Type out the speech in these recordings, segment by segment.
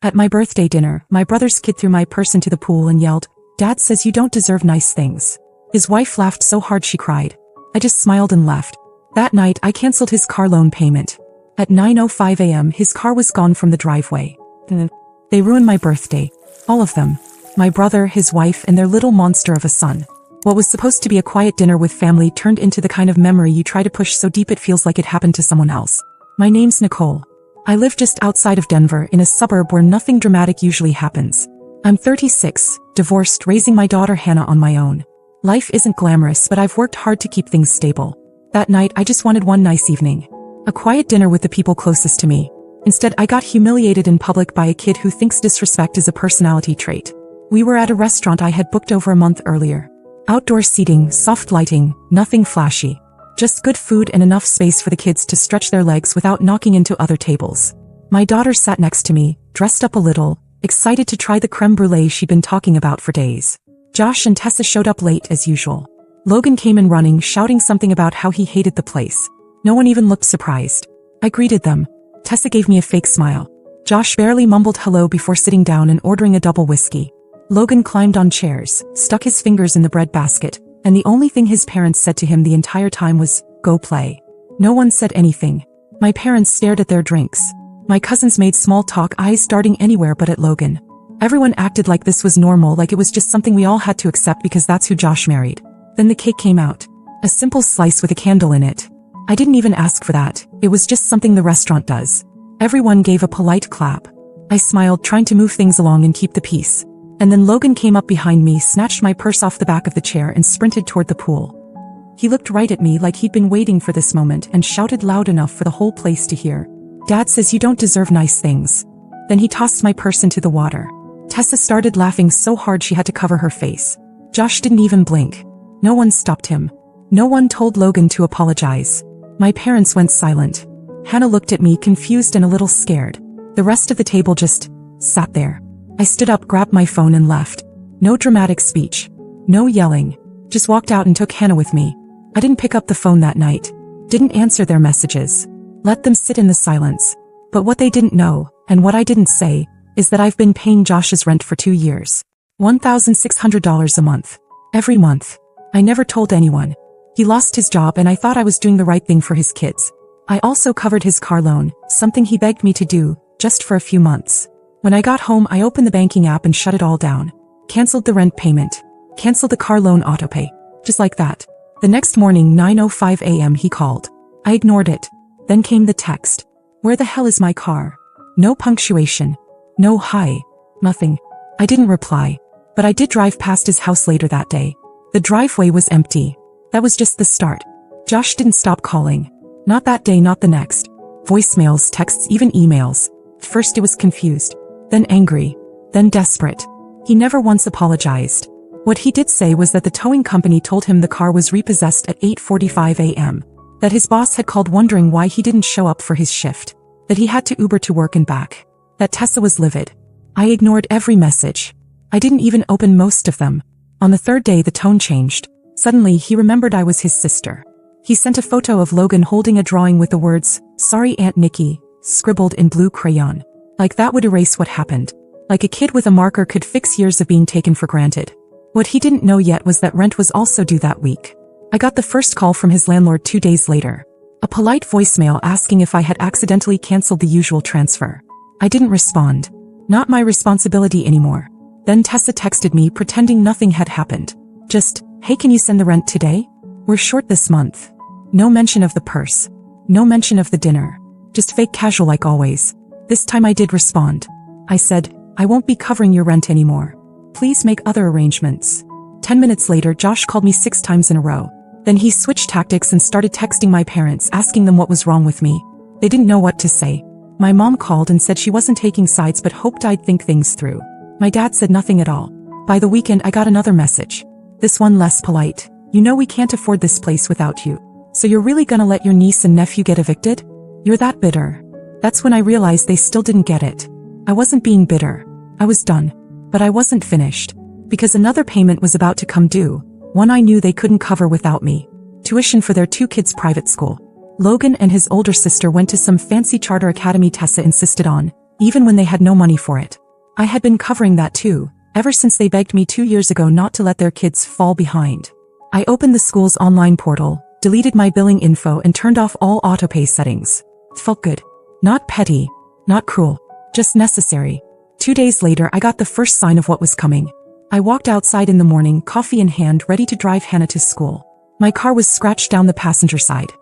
At my birthday dinner, my brother's kid threw my purse into the pool and yelled, "Dad says you don't deserve nice things." His wife laughed so hard she cried. I just smiled and left. That night I canceled his car loan payment. At 9:05 a.m. his car was gone from the driveway. They ruined my birthday. All of them. My brother, his wife, and their little monster of a son. What was supposed to be a quiet dinner with family turned into the kind of memory you try to push so deep it feels like it happened to someone else. My name's Nicole. I live just outside of Denver in a suburb where nothing dramatic usually happens. I'm 36, divorced, raising my daughter Hannah on my own. Life isn't glamorous, but I've worked hard to keep things stable. That night I just wanted one nice evening. A quiet dinner with the people closest to me. Instead I got humiliated in public by a kid who thinks disrespect is a personality trait. We were at a restaurant I had booked over a month earlier. Outdoor seating, soft lighting, nothing flashy. Just good food and enough space for the kids to stretch their legs without knocking into other tables. My daughter sat next to me, dressed up a little, excited to try the creme brulee she'd been talking about for days. Josh and Tessa showed up late as usual. Logan came in running, shouting something about how he hated the place. No one even looked surprised. I greeted them. Tessa gave me a fake smile. Josh barely mumbled hello before sitting down and ordering a double whiskey. Logan climbed on chairs, stuck his fingers in the bread basket, and the only thing his parents said to him the entire time was, "Go play." No one said anything. My parents stared at their drinks. My cousins made small talk, eyes darting anywhere but at Logan. Everyone acted like this was normal, like it was just something we all had to accept because that's who Josh married. Then the cake came out. A simple slice with a candle in it. I didn't even ask for that, it was just something the restaurant does. Everyone gave a polite clap. I smiled, trying to move things along and keep the peace. And then Logan came up behind me, snatched my purse off the back of the chair and sprinted toward the pool. He looked right at me like he'd been waiting for this moment and shouted loud enough for the whole place to hear. "Dad says you don't deserve nice things." Then he tossed my purse into the water. Tessa started laughing so hard she had to cover her face. Josh didn't even blink. No one stopped him. No one told Logan to apologize. My parents went silent. Hannah looked at me, confused and a little scared. The rest of the table just sat there. I stood up, grabbed my phone and left. No dramatic speech. No yelling. Just walked out and took Hannah with me. I didn't pick up the phone that night. Didn't answer their messages. Let them sit in the silence. But what they didn't know, and what I didn't say, is that I've been paying Josh's rent for 2 years. $1,600 a month. Every month. I never told anyone. He lost his job and I thought I was doing the right thing for his kids. I also covered his car loan, something he begged me to do, just for a few months. When I got home I opened the banking app and shut it all down. Cancelled the rent payment. Cancelled the car loan autopay. Just like that. The next morning, 9:05 a.m. he called. I ignored it. Then came the text. "Where the hell is my car?" No punctuation. No hi. Nothing. I didn't reply. But I did drive past his house later that day. The driveway was empty. That was just the start. Josh didn't stop calling. Not that day, not the next. Voicemails, texts, even emails. First it was confused. Then angry. Then desperate. He never once apologized. What he did say was that the towing company told him the car was repossessed at 8:45 a.m. That his boss had called wondering why he didn't show up for his shift. That he had to Uber to work and back. That Tessa was livid. I ignored every message. I didn't even open most of them. On the third day the tone changed. Suddenly he remembered I was his sister. He sent a photo of Logan holding a drawing with the words, "Sorry Aunt Nikki," scribbled in blue crayon. Like that would erase what happened. Like a kid with a marker could fix years of being taken for granted. What he didn't know yet was that rent was also due that week. I got the first call from his landlord 2 days later. A polite voicemail asking if I had accidentally canceled the usual transfer. I didn't respond. Not my responsibility anymore. Then Tessa texted me pretending nothing had happened. Just, "Hey, can you send the rent today? We're short this month." No mention of the purse. No mention of the dinner. Just fake casual like always. This time I did respond. I said, "I won't be covering your rent anymore. Please make other arrangements." 10 minutes later Josh called me 6 times in a row. Then he switched tactics and started texting my parents asking them what was wrong with me. They didn't know what to say. My mom called and said she wasn't taking sides but hoped I'd think things through. My dad said nothing at all. By the weekend I got another message. This one less polite. "You know we can't afford this place without you. So you're really gonna let your niece and nephew get evicted? You're that bitter." That's when I realized they still didn't get it. I wasn't being bitter. I was done. But I wasn't finished. Because another payment was about to come due. One I knew they couldn't cover without me. Tuition for their 2 kids' private school. Logan and his older sister went to some fancy charter academy Tessa insisted on, even when they had no money for it. I had been covering that too, ever since they begged me 2 years ago not to let their kids fall behind. I opened the school's online portal, deleted my billing info and turned off all autopay settings. It felt good. Not petty, not cruel, just necessary. 2 days later I got the first sign of what was coming. I walked outside in the morning, coffee in hand, ready to drive Hannah to school. My car was scratched down the passenger side.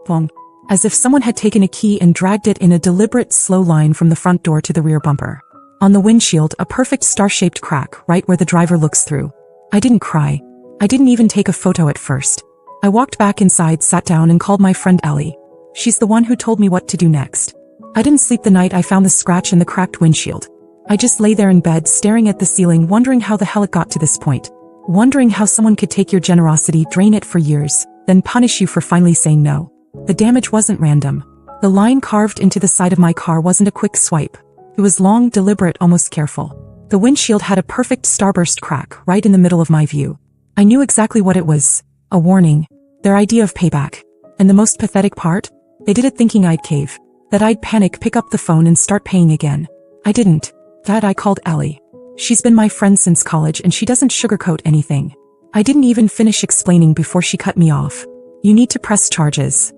Bong. As if someone had taken a key and dragged it in a deliberate slow line from the front door to the rear bumper. On the windshield, a perfect star-shaped crack right where the driver looks through. I didn't cry. I didn't even take a photo at first. I walked back inside, sat down and called my friend Ellie. She's the one who told me what to do next. I didn't sleep the night I found the scratch in the cracked windshield. I just lay there in bed staring at the ceiling, wondering how the hell it got to this point. Wondering how someone could take your generosity, drain it for years, then punish you for finally saying no. The damage wasn't random. The line carved into the side of my car wasn't a quick swipe. It was long, deliberate, almost careful. The windshield had a perfect starburst crack right in the middle of my view. I knew exactly what it was. A warning. Their idea of payback. And the most pathetic part? They did it thinking I'd cave. That I'd panic, pick up the phone and start paying again. I didn't. That I called Ellie. She's been my friend since college and she doesn't sugarcoat anything. I didn't even finish explaining before she cut me off. You need to press charges.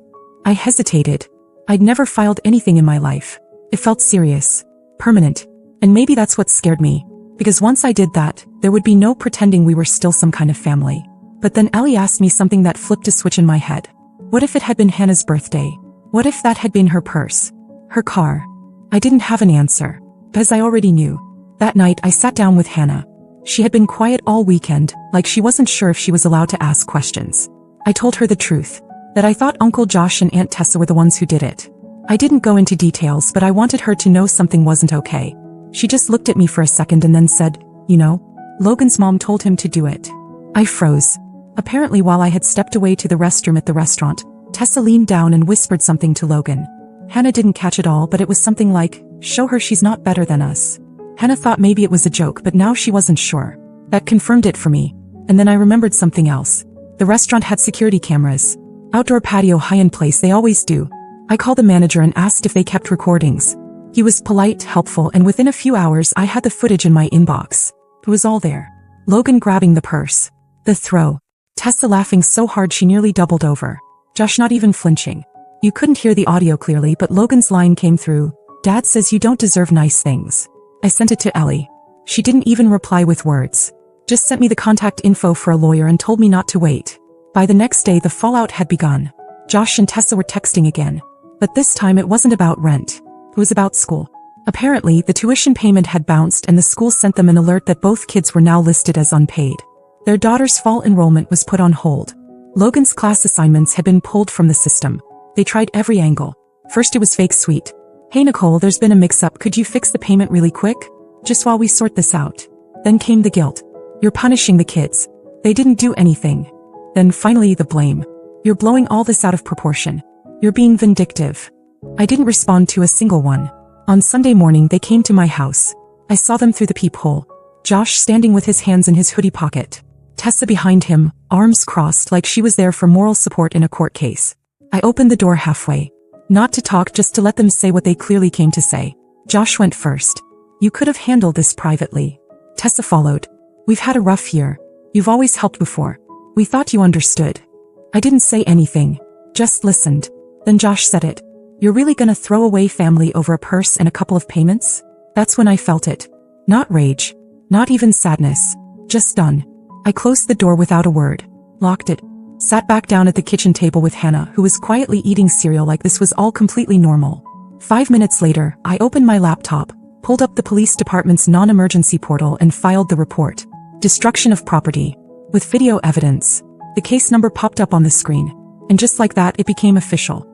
I hesitated. I'd never filed anything in my life. It felt serious. Permanent. And maybe that's what scared me. Because once I did that, there would be no pretending we were still some kind of family. But then Ellie asked me something that flipped a switch in my head. What if it had been Hannah's birthday? What if that had been her purse? Her car? I didn't have an answer. Because I already knew. That night I sat down with Hannah. She had been quiet all weekend, like she wasn't sure if she was allowed to ask questions. I told her the truth. That I thought Uncle Josh and Aunt Tessa were the ones who did it. I didn't go into details, but I wanted her to know something wasn't okay. She just looked at me for a second and then said, you know, Logan's mom told him to do it. I froze. Apparently while I had stepped away to the restroom at the restaurant, Tessa leaned down and whispered something to Logan. Hannah didn't catch it all, but it was something like, show her she's not better than us. Hannah thought maybe it was a joke, but now she wasn't sure. That confirmed it for me. And then I remembered something else. The restaurant had security cameras. Outdoor patio high-end place, they always do. I called the manager and asked if they kept recordings. He was polite, helpful, and within a few hours I had the footage in my inbox. It was all there. Logan grabbing the purse. The throw. Tessa laughing so hard she nearly doubled over. Josh not even flinching. You couldn't hear the audio clearly, but Logan's line came through. Dad says you don't deserve nice things. I sent it to Ellie. She didn't even reply with words. Just sent me the contact info for a lawyer and told me not to wait. By the next day the fallout had begun. Josh and Tessa were texting again. But this time it wasn't about rent. It was about school. Apparently, the tuition payment had bounced and the school sent them an alert that both kids were now listed as unpaid. Their daughter's fall enrollment was put on hold. Logan's class assignments had been pulled from the system. They tried every angle. First it was fake sweet. Hey Nicole, there's been a mix-up, could you fix the payment really quick? Just while we sort this out. Then came the guilt. You're punishing the kids. They didn't do anything. Then finally the blame. You're blowing all this out of proportion. You're being vindictive. I didn't respond to a single one. On Sunday morning they came to my house. I saw them through the peephole. Josh standing with his hands in his hoodie pocket. Tessa behind him, arms crossed like she was there for moral support in a court case. I opened the door halfway. Not to talk, just to let them say what they clearly came to say. Josh went first. You could have handled this privately. Tessa followed. We've had a rough year. You've always helped before. We thought you understood. I didn't say anything. Just listened. Then Josh said it. You're really gonna throw away family over a purse and a couple of payments? That's when I felt it. Not rage. Not even sadness. Just done. I closed the door without a word. Locked it. Sat back down at the kitchen table with Hannah, who was quietly eating cereal like this was all completely normal. 5 minutes later, I opened my laptop, pulled up the police department's non-emergency portal and filed the report. Destruction of property. With video evidence. The case number popped up on the screen. And just like that, it became official.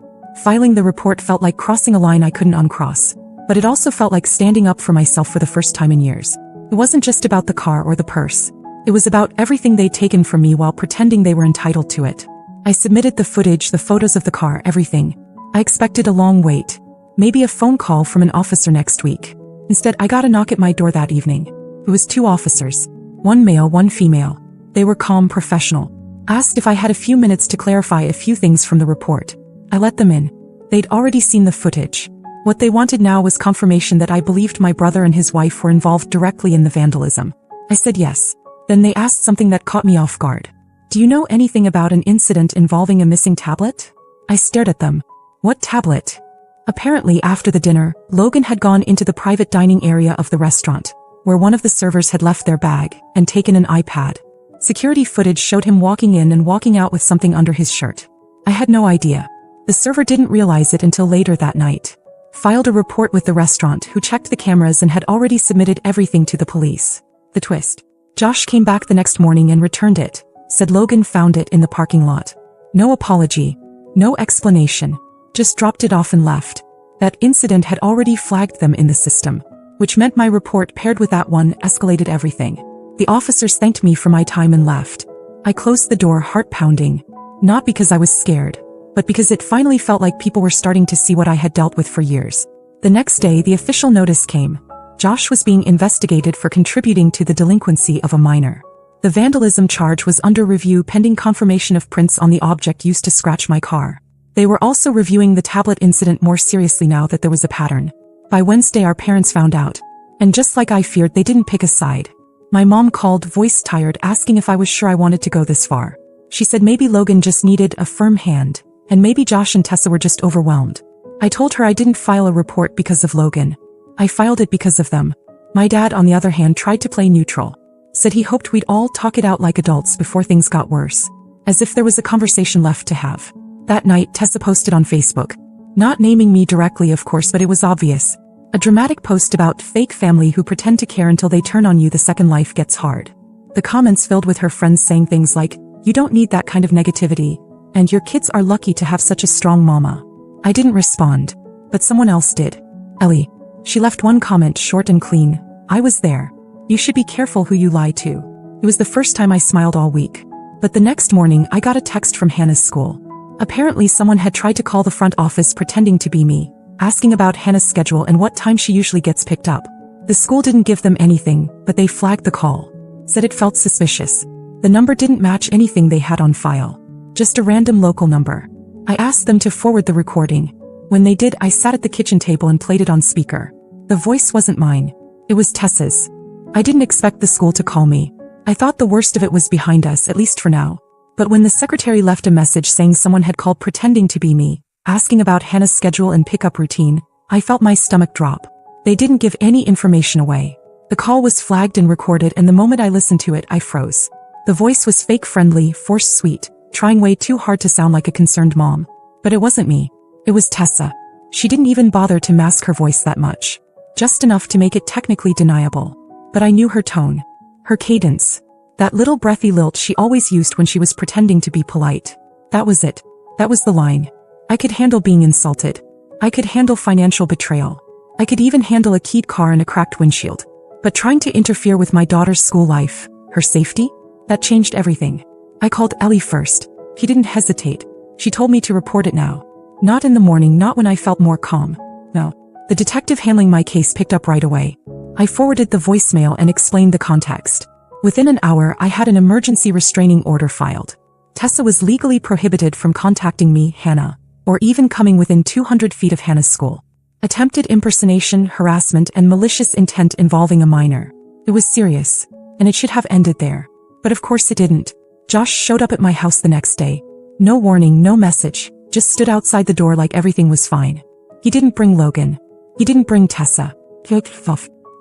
Filing the report felt like crossing a line I couldn't uncross. But it also felt like standing up for myself for the first time in years. It wasn't just about the car or the purse. It was about everything they'd taken from me while pretending they were entitled to it. I submitted the footage, the photos of the car, everything. I expected a long wait. Maybe a phone call from an officer next week. Instead, I got a knock at my door that evening. It was 2 officers. 1 male, 1 female. They were calm, professional. Asked if I had a few minutes to clarify a few things from the report. I let them in. They'd already seen the footage. What they wanted now was confirmation that I believed my brother and his wife were involved directly in the vandalism. I said yes. Then they asked something that caught me off guard. Do you know anything about an incident involving a missing tablet? I stared at them. What tablet? Apparently, after the dinner, Logan had gone into the private dining area of the restaurant, where one of the servers had left their bag and taken an iPad. Security footage showed him walking in and walking out with something under his shirt. I had no idea. The server didn't realize it until later that night. Filed a report with the restaurant, who checked the cameras and had already submitted everything to the police. The twist. Josh came back the next morning and returned it. Said Logan found it in the parking lot. No apology. No explanation. Just dropped it off and left. That incident had already flagged them in the system, which meant my report paired with that one escalated everything. The officers thanked me for my time and left. I closed the door, heart pounding. Not because I was scared, but because it finally felt like people were starting to see what I had dealt with for years. The next day, the official notice came. Josh was being investigated for contributing to the delinquency of a minor. The vandalism charge was under review pending confirmation of prints on the object used to scratch my car. They were also reviewing the tablet incident more seriously now that there was a pattern. By Wednesday, our parents found out. And just like I feared, they didn't pick a side. My mom called, voice tired, asking if I was sure I wanted to go this far. She said maybe Logan just needed a firm hand, and maybe Josh and Tessa were just overwhelmed. I told her I didn't file a report because of Logan. I filed it because of them. My dad, on the other hand, tried to play neutral. Said he hoped we'd all talk it out like adults before things got worse. As if there was a conversation left to have. That night, Tessa posted on Facebook. Not naming me directly, of course, but it was obvious. A dramatic post about fake family who pretend to care until they turn on you the second life gets hard. The comments filled with her friends saying things like, "You don't need that kind of negativity," and "Your kids are lucky to have such a strong mama." I didn't respond, but someone else did. Ellie. She left one comment, short and clean. "I was there. You should be careful who you lie to." It was the first time I smiled all week. But the next morning, I got a text from Hannah's school. Apparently someone had tried to call the front office pretending to be me, asking about Hannah's schedule and what time she usually gets picked up. The school didn't give them anything, but they flagged the call. Said it felt suspicious. The number didn't match anything they had on file. Just a random local number. I asked them to forward the recording. When they did, I sat at the kitchen table and played it on speaker. The voice wasn't mine. It was Tessa's. I didn't expect the school to call me. I thought the worst of it was behind us, at least for now. But when the secretary left a message saying someone had called pretending to be me, asking about Hannah's schedule and pickup routine, I felt my stomach drop. They didn't give any information away. The call was flagged and recorded, and the moment I listened to it, I froze. The voice was fake friendly, forced sweet, trying way too hard to sound like a concerned mom. But it wasn't me. It was Tessa. She didn't even bother to mask her voice that much. Just enough to make it technically deniable. But I knew her tone. Her cadence. That little breathy lilt she always used when she was pretending to be polite. That was it. That was the line. I could handle being insulted. I could handle financial betrayal. I could even handle a keyed car and a cracked windshield. But trying to interfere with my daughter's school life, her safety? That changed everything. I called Ellie first. She didn't hesitate. She told me to report it now. Not in the morning, not when I felt more calm. No. The detective handling my case picked up right away. I forwarded the voicemail and explained the context. Within an hour, I had an emergency restraining order filed. Tessa was legally prohibited from contacting me, Hannah, or even coming within 200 feet of Hannah's school. Attempted impersonation, harassment, and malicious intent involving a minor. It was serious, and it should have ended there. But of course it didn't. Josh showed up at my house the next day. No warning, no message, just stood outside the door like everything was fine. He didn't bring Logan. He didn't bring Tessa.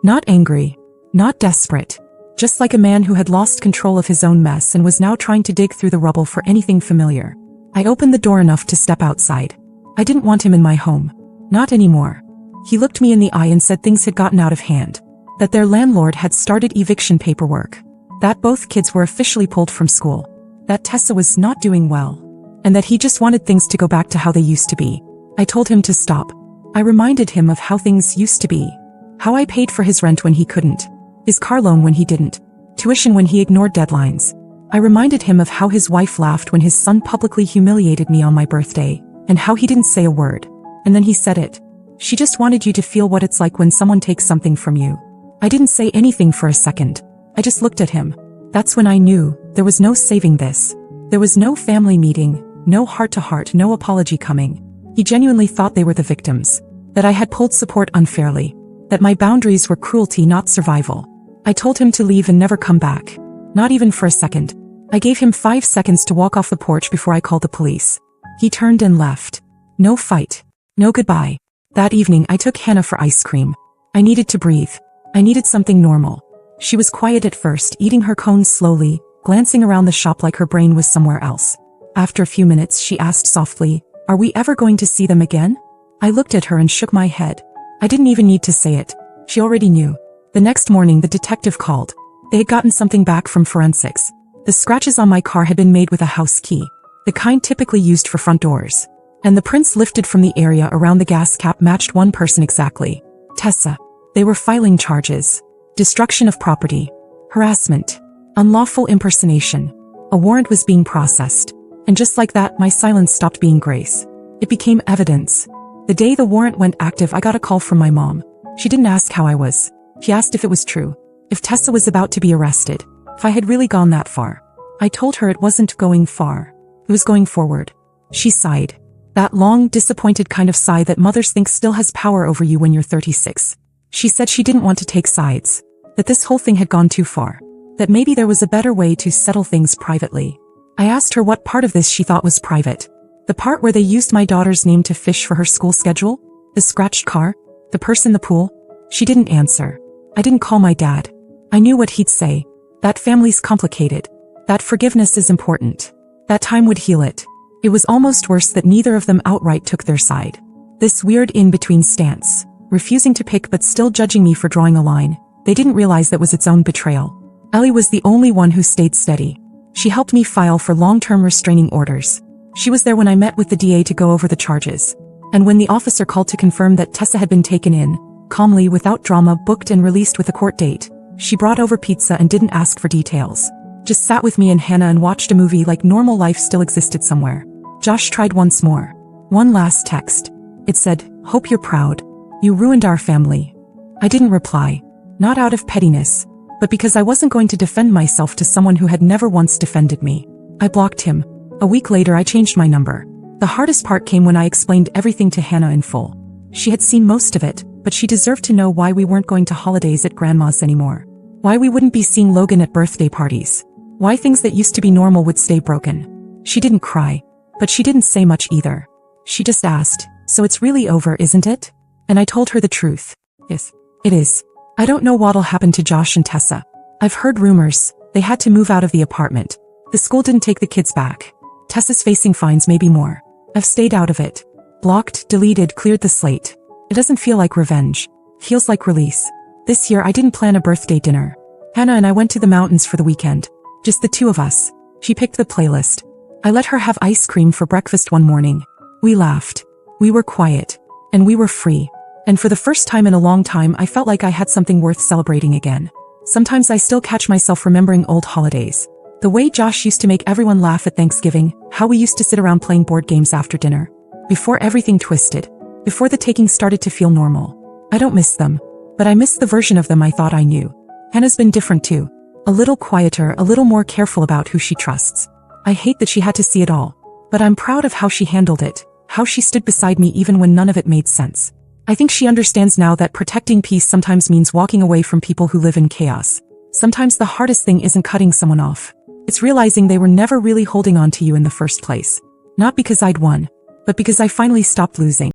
Not angry. Not desperate. Just like a man who had lost control of his own mess and was now trying to dig through the rubble for anything familiar. I opened the door enough to step outside. I didn't want him in my home. Not anymore. He looked me in the eye and said things had gotten out of hand. That their landlord had started eviction paperwork. That both kids were officially pulled from school. That Tessa was not doing well. And that he just wanted things to go back to how they used to be. I told him to stop. I reminded him of how things used to be. How I paid for his rent when he couldn't. His car loan when he didn't. Tuition when he ignored deadlines. I reminded him of how his wife laughed when his son publicly humiliated me on my birthday, and how he didn't say a word. And then he said it. She just wanted you to feel what it's like when someone takes something from you. I didn't say anything for a second. I just looked at him. That's when I knew there was no saving this. There was no family meeting, no heart-to-heart, no apology coming. He genuinely thought they were the victims. that I had pulled support unfairly, that my boundaries were cruelty, not survival. I told him to leave and never come back. Not even for a second. I gave him 5 seconds to walk off the porch before I called the police. He turned and left. No fight. No goodbye. That evening I took Hannah for ice cream. I needed to breathe. I needed something normal. She was quiet at first, eating her cones slowly, glancing around the shop like her brain was somewhere else. After a few minutes she asked softly, "Are we ever going to see them again?" I looked at her and shook my head. I didn't even need to say it. She already knew. The next morning the detective called. They had gotten something back from forensics. The scratches on my car had been made with a house key, the kind typically used for front doors. And the prints lifted from the area around the gas cap matched one person exactly. Tessa. They were filing charges. Destruction of property. Harassment. Unlawful impersonation. A warrant was being processed. And just like that, my silence stopped being grace. It became evidence. The day the warrant went active, I got a call from my mom. She didn't ask how I was. She asked if it was true. If Tessa was about to be arrested. If I had really gone that far. I told her it wasn't going far. It was going forward. She sighed. That long, disappointed kind of sigh that mothers think still has power over you when you're 36. She said she didn't want to take sides. That this whole thing had gone too far. That maybe there was a better way to settle things privately. I asked her what part of this she thought was private. The part where they used my daughter's name to fish for her school schedule? The scratched car? The purse in the pool? She didn't answer. I didn't call my dad. I knew what he'd say. That family's complicated. That forgiveness is important. That time would heal it. It was almost worse that neither of them outright took their side. This weird in-between stance, refusing to pick but still judging me for drawing a line. They didn't realize that was its own betrayal. Ellie was the only one who stayed steady. She helped me file for long-term restraining orders. She was there when I met with the DA to go over the charges. And when the officer called to confirm that Tessa had been taken in, calmly, without drama, booked and released with a court date, she brought over pizza and didn't ask for details. Just sat with me and Hannah and watched a movie like normal life still existed somewhere. Josh tried once more. One last text. It said, "Hope you're proud. You ruined our family." I didn't reply. Not out of pettiness, but because I wasn't going to defend myself to someone who had never once defended me. I blocked him. A week later I changed my number. The hardest part came when I explained everything to Hannah in full. She had seen most of it, but she deserved to know why we weren't going to holidays at Grandma's anymore. Why we wouldn't be seeing Logan at birthday parties. Why things that used to be normal would stay broken. She didn't cry, but she didn't say much either. She just asked, "So it's really over, isn't it?" And I told her the truth. Yes, it is. I don't know what'll happen to Josh and Tessa. I've heard rumors. They had to move out of the apartment. The school didn't take the kids back. Tessa's facing fines, maybe more. I've stayed out of it. Blocked, deleted, cleared the slate. It doesn't feel like revenge. Feels like release. This year I didn't plan a birthday dinner. Hannah and I went to the mountains for the weekend. Just the two of us. She picked the playlist. I let her have ice cream for breakfast one morning. We laughed. We were quiet. And we were free. And for the first time in a long time I felt like I had something worth celebrating again. Sometimes I still catch myself remembering old holidays. The way Josh used to make everyone laugh at Thanksgiving, how we used to sit around playing board games after dinner. Before everything twisted. Before the taking started to feel normal. I don't miss them. But I miss the version of them I thought I knew. Hannah's been different too. A little quieter, a little more careful about who she trusts. I hate that she had to see it all. But I'm proud of how she handled it. How she stood beside me even when none of it made sense. I think she understands now that protecting peace sometimes means walking away from people who live in chaos. Sometimes the hardest thing isn't cutting someone off. It's realizing they were never really holding on to you in the first place. Not because I'd won, but because I finally stopped losing.